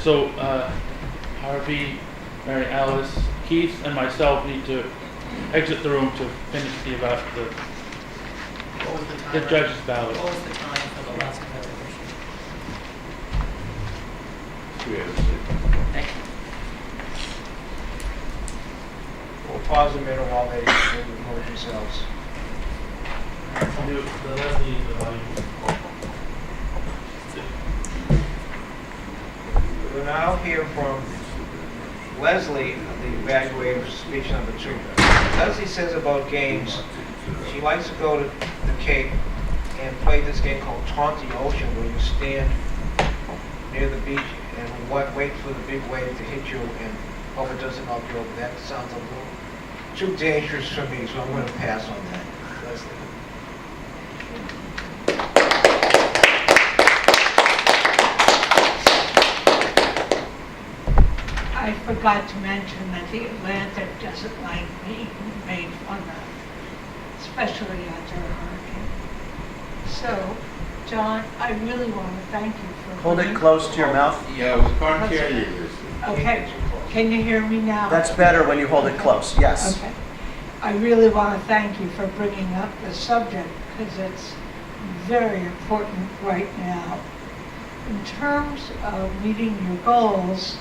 So, Harvey, Mary Alice, Keith, and myself need to exit the room to finish the What was the time? the judge's ballot. What was the time for the last evaluation? Thank you. We'll pause a minute while they remove themselves. We'll now hear from Leslie, the evaluator, speech number 2. Leslie says about games, she likes to go to the Cape and play this game called Taunt the Ocean, where you stand near the beach and wait for the big wave to hit you and hope it doesn't knock you over. That sounds a little too dangerous for me, so I'm going to pass on that. Leslie. I forgot to mention that the Atlantic doesn't like being made fun of, especially after a hurricane. So, John, I really want to thank you for... Hold it close to your mouth. Yeah, we can't hear you. Okay, can you hear me now? That's better when you hold it close, yes. Okay. I really want to thank you for bringing up the subject because it's very important right now. In terms of meeting your goals,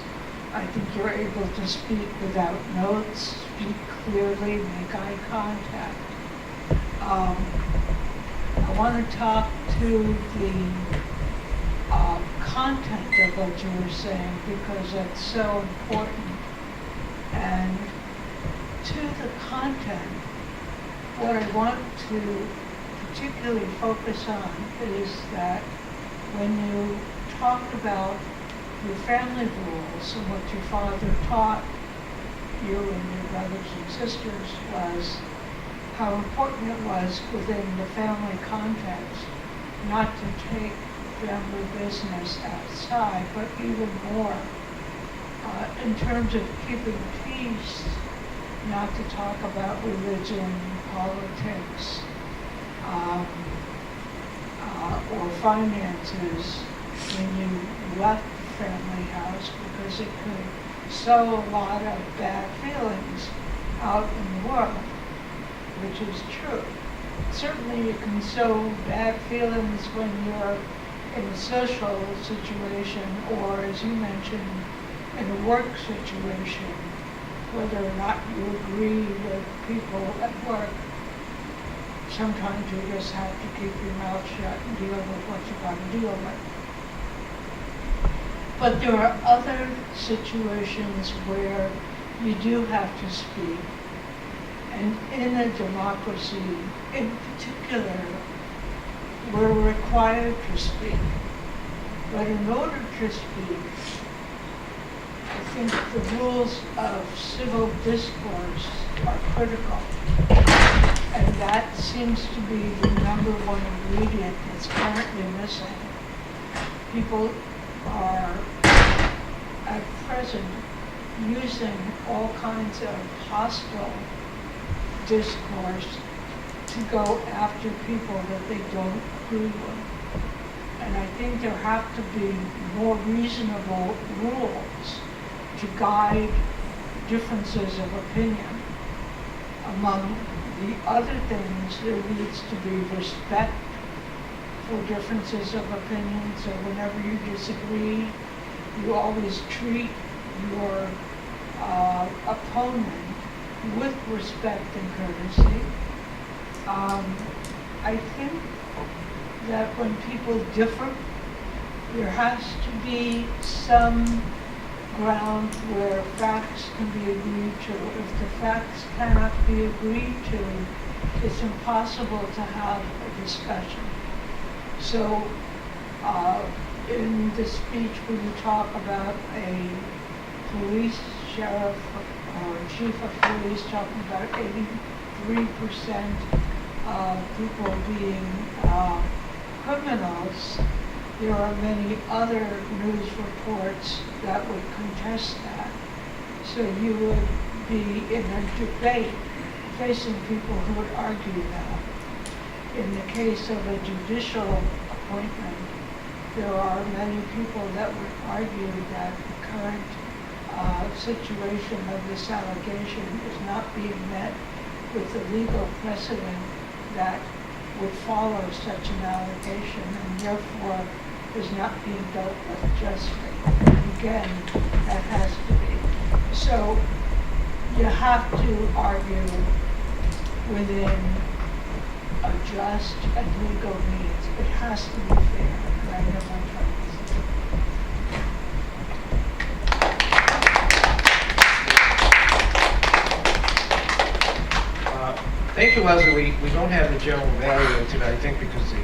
I think you're able to speak without notes, speak clearly, make eye contact. I want to talk to the content of what you were saying because that's so important. And to the content, what I want to particularly focus on is that when you talk about your family rules and what your father taught you and your brothers and sisters was how important it was within the family context not to take family business outside, but even more in terms of keeping peace, not to talk about religion, politics, or finances when you left the family house because it could sow a lot of bad feelings out in the world, which is true. Certainly you can sow bad feelings when you're in a social situation or, as you mentioned, in a work situation, whether or not you agree with people at work. Sometimes you just have to keep your mouth shut and deal with what you got to deal with. But there are other situations where you do have to speak. And in a democracy, in particular, we're required to speak. But in order to speak, I think the rules of civil discourse are critical. And that seems to be the number one ingredient that's currently missing. People are, at present, using all kinds of hostile discourse to go after people that they don't agree with. And I think there have to be more reasonable rules to guide differences of opinion. Among the other things, there needs to be respect for differences of opinion, so whenever you disagree, you always treat your opponent with respect and courtesy. I think that when people differ, there has to be some ground where facts can be agreed to. If the facts cannot be agreed to, it's impossible to have a discussion. So in the speech when you talk about a police sheriff or chief of police talking about 83% of people being criminals, there are many other news reports that would contest that. So you would be in a debate facing people who would argue that. In the case of a judicial appointment, there are many people that would argue that the current situation of this allegation is not being met with the legal precedent that would follow such an allegation, and therefore is not being dealt with justly. Again, that has to be. So you have to argue within a just and legal means. It has to be fair, right? Am I trying to say? Thank you, Leslie. We don't have the general value tonight, I think because the